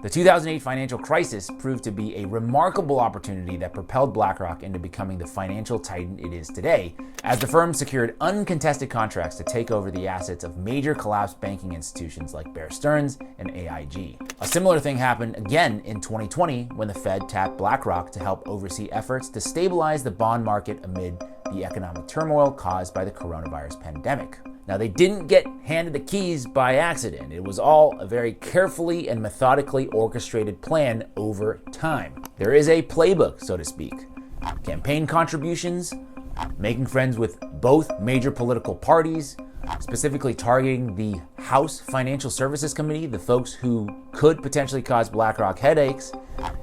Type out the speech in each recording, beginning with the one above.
The 2008 financial crisis proved to be a remarkable opportunity that propelled BlackRock into becoming the financial titan it is today, as the firm secured uncontested contracts to take over the assets of major collapsed banking institutions like Bear Stearns and AIG. A similar thing happened again in 2020 when the Fed tapped BlackRock to help oversee efforts to stabilize the bond market amid the economic turmoil caused by the coronavirus pandemic. Now, they didn't get handed the keys by accident. It was all a very carefully and methodically orchestrated plan over time. There is a playbook, so to speak. Campaign contributions, making friends with both major political parties, specifically targeting the House Financial Services Committee, the folks who could potentially cause BlackRock headaches,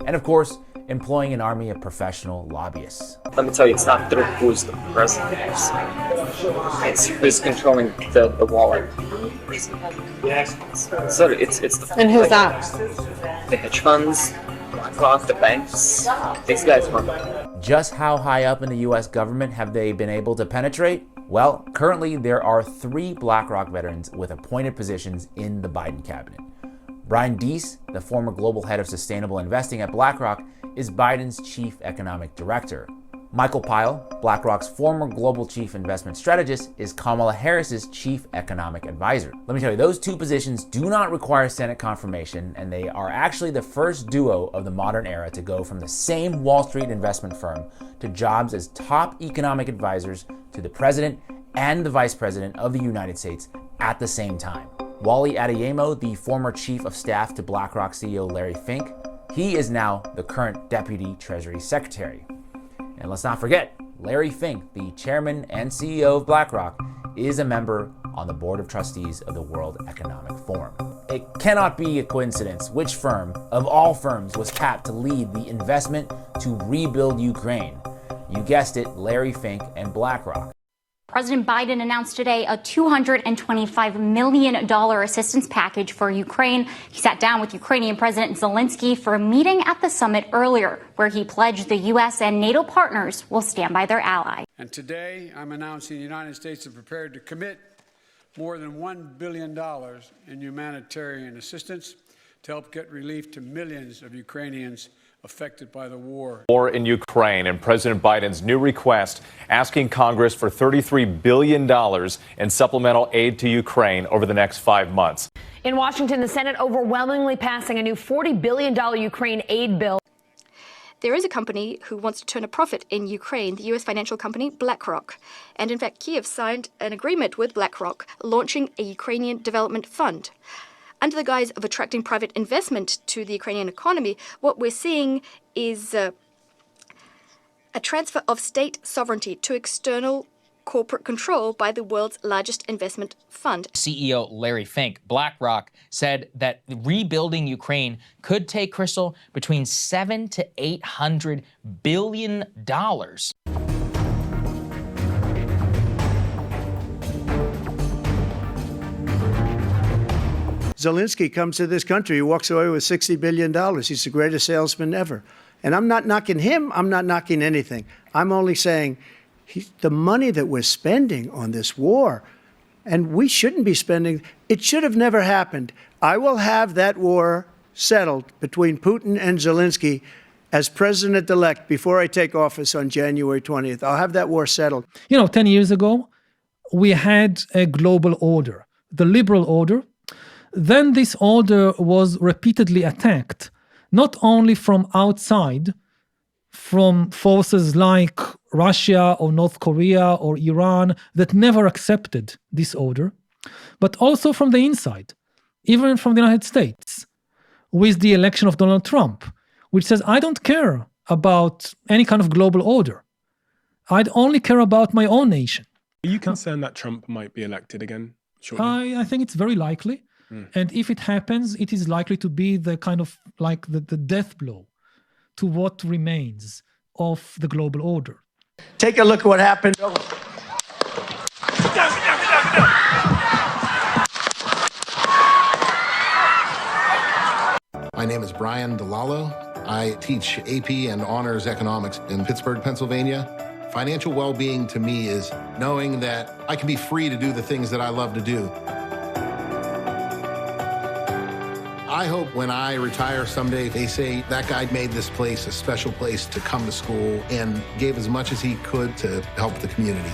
and of course, employing an army of professional lobbyists. Let me tell you, it's not through who's the president. It's who's controlling the wallet. So it's the, and who's that? The hedge funds, BlackRock, the banks. These guys run. Just how high up in the US government have they been able to penetrate? Well, currently there are 3 BlackRock veterans with appointed positions in the Biden cabinet. Brian Deese, the former global head of sustainable investing at BlackRock, is Biden's chief economic director. Michael Pyle, BlackRock's former global chief investment strategist, is Kamala Harris's chief economic advisor. Let me tell you, those 2 positions do not require Senate confirmation, and they are actually the first duo of the modern era to go from the same Wall Street investment firm to jobs as top economic advisors to the president and the vice president of the United States at the same time. Wally Adeyemo, the former chief of staff to BlackRock CEO Larry Fink, he is now the current deputy Treasury Secretary. And let's not forget, Larry Fink, the chairman and CEO of BlackRock, is a member on the board of trustees of the World Economic Forum. It cannot be a coincidence which firm of all firms was tapped to lead the investment to rebuild Ukraine. You guessed it, Larry Fink and BlackRock. President Biden announced today a $225 million assistance package for Ukraine. He sat down with Ukrainian President Zelensky for a meeting at the summit earlier, where he pledged the U.S. and NATO partners will stand by their ally. And today, I'm announcing the United States is prepared to commit more than $1 billion in humanitarian assistance to help get relief to millions of Ukrainians affected by the war. War in Ukraine and President Biden's new request asking Congress for $33 billion in supplemental aid to Ukraine over the next 5 months. In Washington, the Senate overwhelmingly passing a new $40 billion Ukraine aid bill. There is a company who wants to turn a profit in Ukraine, the U.S. financial company BlackRock. And in fact, Kyiv signed an agreement with BlackRock, launching a Ukrainian development fund. Under the guise of attracting private investment to the Ukrainian economy, what we're seeing is a transfer of state sovereignty to external corporate control by the world's largest investment fund. CEO Larry Fink, BlackRock, said that rebuilding Ukraine could take, Crystal, between $700 to $800 billion. Zelensky comes to this country, he walks away with $60 billion. He's the greatest salesman ever. And I'm not knocking him, I'm not knocking anything. I'm only saying the money that we're spending on this war, and we shouldn't be spending, it should have never happened. I will have that war settled between Putin and Zelensky as president-elect before I take office on January 20th. I'll have that war settled. 10 years ago, we had a global order, the liberal order. Then this order was repeatedly attacked, not only from outside, from forces like Russia or North Korea or Iran that never accepted this order, but also from the inside, even from the United States, with the election of Donald Trump, which says, I don't care about any kind of global order. I'd only care about my own nation. Are you concerned that Trump might be elected again shortly? I think it's very likely. And if it happens, it is likely to be the kind of like the death blow to what remains of the global order. Take a look at what happened. My name is Brian DeLallo. I teach AP and Honors Economics in Pittsburgh, Pennsylvania. Financial well-being to me is knowing that I can be free to do the things that I love to do. I hope when I retire someday, they say that guy made this place a special place to come to school and gave as much as he could to help the community.